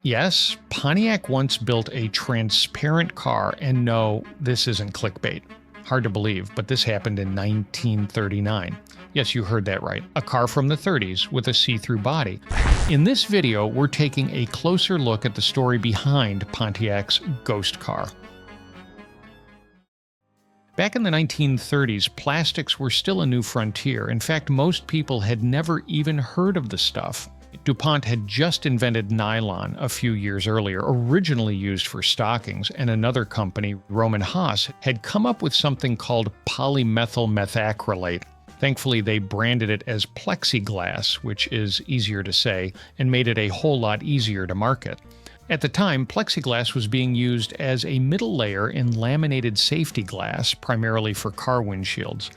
Yes, Pontiac once built a transparent car, and no, this isn't clickbait. Hard to believe, but this happened in 1939. Yes, you heard that right. A car from the 30s with a see-through body. In this video, we're taking a closer look at the story behind Pontiac's Ghost Car. Back in the 1930s, plastics were still a new frontier. In fact, most people had never even heard of the stuff. DuPont had just invented nylon a few years earlier, originally used for stockings, and another company, Roman Haas, had come up with something called polymethyl methacrylate. Thankfully, they branded it as plexiglass, which is easier to say, and made it a whole lot easier to market. At the time, plexiglass was being used as a middle layer in laminated safety glass, primarily for car windshields.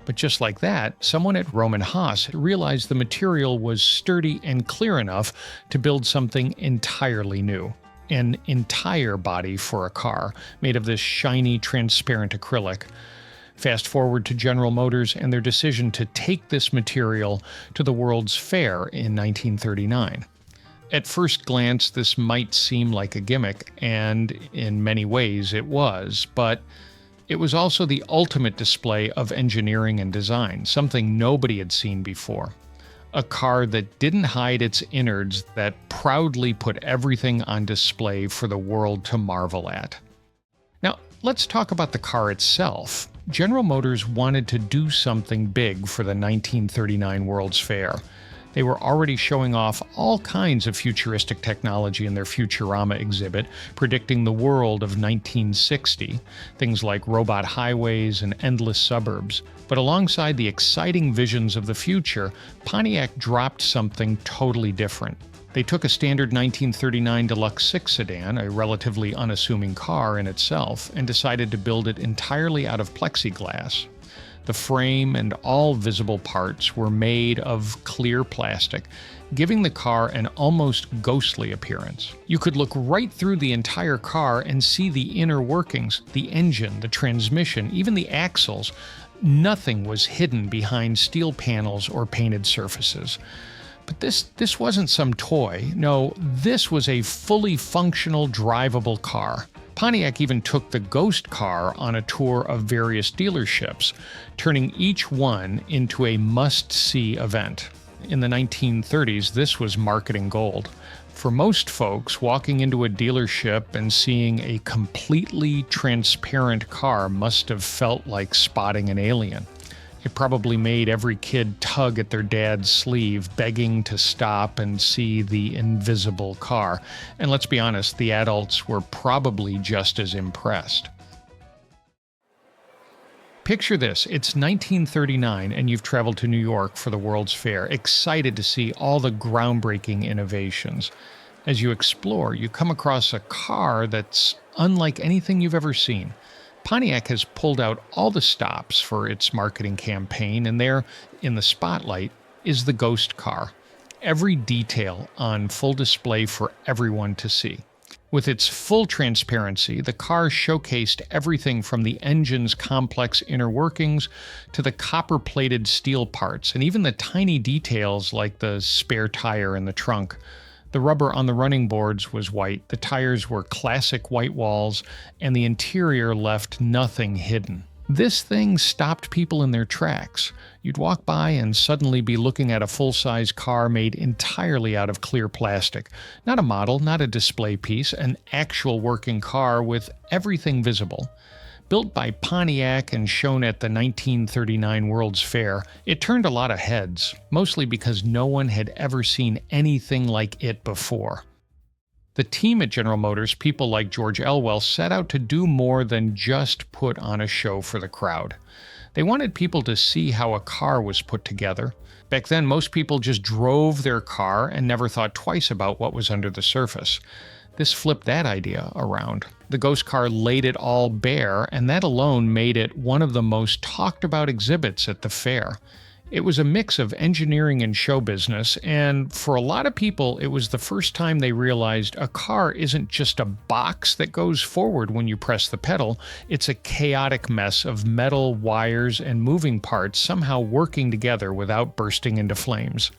But just like that, someone at Roman Haas realized the material was sturdy and clear enough to build something entirely new. An entire body for a car, made of this shiny, transparent acrylic. Fast forward to General Motors and their decision to take this material to the World's Fair in 1939. At first glance, this might seem like a gimmick, and in many ways it was, but it was also the ultimate display of engineering and design, something nobody had seen before. A car that didn't hide its innards, that proudly put everything on display for the world to marvel at. Now, let's talk about the car itself. General Motors wanted to do something big for the 1939 World's Fair. They were already showing off all kinds of futuristic technology in their Futurama exhibit, predicting the world of 1960, things like robot highways and endless suburbs. But alongside the exciting visions of the future, Pontiac dropped something totally different. They took a standard 1939 Deluxe 6 sedan, a relatively unassuming car in itself, and decided to build it entirely out of plexiglass. The frame and all visible parts were made of clear plastic, giving the car an almost ghostly appearance. You could look right through the entire car and see the inner workings, the engine, the transmission, even the axles. Nothing was hidden behind steel panels or painted surfaces. But this wasn't some toy. No, this was a fully functional, drivable car. Pontiac even took the Ghost Car on a tour of various dealerships, turning each one into a must-see event. In the 1930s, this was marketing gold. For most folks, walking into a dealership and seeing a completely transparent car must have felt like spotting an alien. It probably made every kid tug at their dad's sleeve, begging to stop and see the invisible car. And let's be honest, the adults were probably just as impressed. Picture this, it's 1939 and you've traveled to New York for the World's Fair, excited to see all the groundbreaking innovations. As you explore, you come across a car that's unlike anything you've ever seen. Pontiac has pulled out all the stops for its marketing campaign, and there, in the spotlight, is the Ghost Car. Every detail on full display for everyone to see. With its full transparency, the car showcased everything from the engine's complex inner workings to the copper-plated steel parts, and even the tiny details like the spare tire in the trunk. The rubber on the running boards was white, the tires were classic white walls, and the interior left nothing hidden. This thing stopped people in their tracks. You'd walk by and suddenly be looking at a full-size car made entirely out of clear plastic. Not a model, not a display piece, an actual working car with everything visible. Built by Pontiac and shown at the 1939 World's Fair, it turned a lot of heads, mostly because no one had ever seen anything like it before. The team at General Motors, people like George Elwell, set out to do more than just put on a show for the crowd. They wanted people to see how a car was put together. Back then, most people just drove their car and never thought twice about what was under the surface. This flipped that idea around. The Ghost Car laid it all bare, and that alone made it one of the most talked about exhibits at the fair. It was a mix of engineering and show business, and for a lot of people, it was the first time they realized a car isn't just a box that goes forward when you press the pedal. It's a chaotic mess of metal, wires, and moving parts somehow working together without bursting into flames.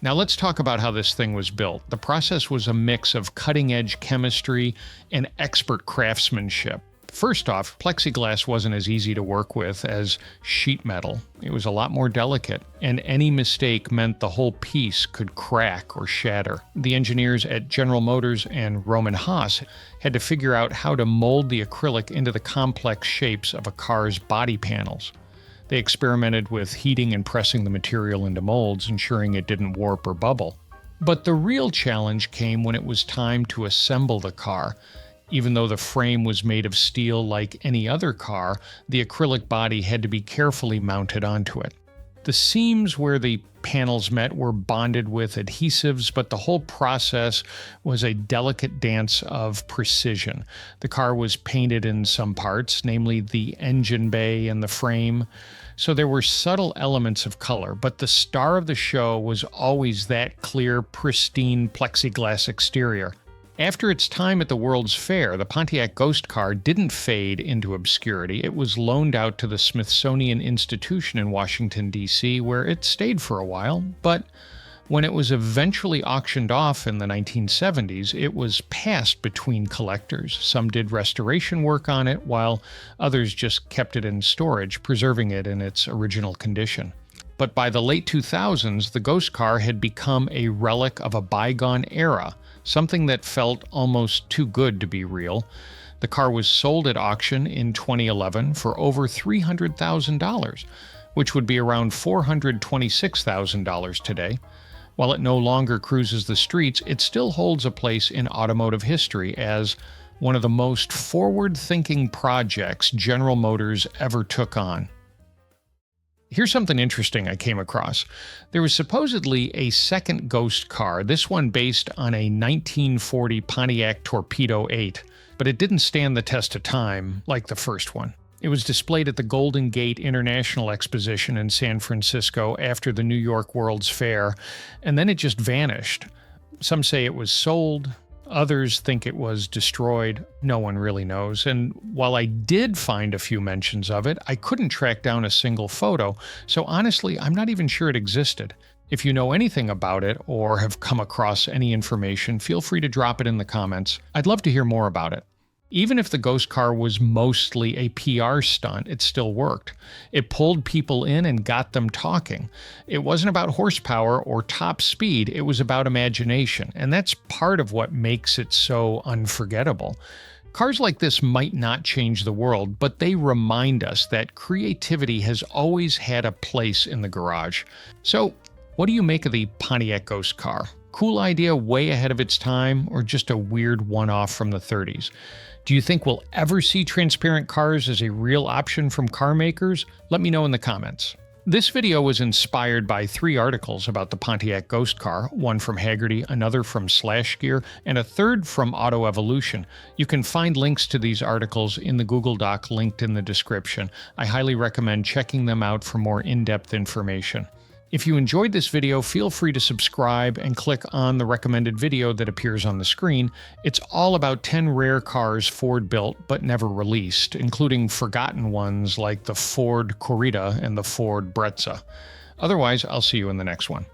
Now let's talk about how this thing was built. The process was a mix of cutting-edge chemistry and expert craftsmanship. First off, plexiglass wasn't as easy to work with as sheet metal. It was a lot more delicate, and any mistake meant the whole piece could crack or shatter. The engineers at General Motors and Roman Haas had to figure out how to mold the acrylic into the complex shapes of a car's body panels. They experimented with heating and pressing the material into molds, ensuring it didn't warp or bubble. But the real challenge came when it was time to assemble the car. Even though the frame was made of steel like any other car, the acrylic body had to be carefully mounted onto it. The seams where the panels met were bonded with adhesives, but the whole process was a delicate dance of precision. The car was painted in some parts, namely the engine bay and the frame, so there were subtle elements of color, but the star of the show was always that clear, pristine plexiglass exterior. After its time at the World's Fair, the Pontiac Ghost Car didn't fade into obscurity. It was loaned out to the Smithsonian Institution in Washington, D.C., where it stayed for a while, but when it was eventually auctioned off in the 1970s, it was passed between collectors. Some did restoration work on it, while others just kept it in storage, preserving it in its original condition. But by the late 2000s, the Ghost Car had become a relic of a bygone era, something that felt almost too good to be real. The car was sold at auction in 2011 for over $300,000, which would be around $426,000 today. While it no longer cruises the streets, it still holds a place in automotive history as one of the most forward-thinking projects General Motors ever took on. Here's something interesting I came across. There was supposedly a second Ghost Car, this one based on a 1940 Pontiac Torpedo 8, but it didn't stand the test of time like the first one. It was displayed at the Golden Gate International Exposition in San Francisco after the New York World's Fair, and then it just vanished. Some say it was sold. Others think it was destroyed. No one really knows. And while I did find a few mentions of it, I couldn't track down a single photo. So honestly, I'm not even sure it existed. If you know anything about it or have come across any information, feel free to drop it in the comments. I'd love to hear more about it. Even if the Ghost Car was mostly a PR stunt, it still worked. It pulled people in and got them talking. It wasn't about horsepower or top speed, it was about imagination, and that's part of what makes it so unforgettable. Cars like this might not change the world, but they remind us that creativity has always had a place in the garage. So, what do you make of the Pontiac Ghost Car? Cool idea way ahead of its time, or just a weird one-off from the 30s? Do you think we'll ever see transparent cars as a real option from car makers? Let me know in the comments. This video was inspired by 3 articles about the Pontiac Ghost Car, one from Haggerty, another from Slash Gear, and a third from Auto Evolution. You can find links to these articles in the Google Doc linked in the description. I highly recommend checking them out for more in-depth information. If you enjoyed this video, feel free to subscribe and click on the recommended video that appears on the screen. It's all about 10 rare cars Ford built but never released, including forgotten ones like the Ford Corrida and the Ford Brezza. Otherwise, I'll see you in the next one.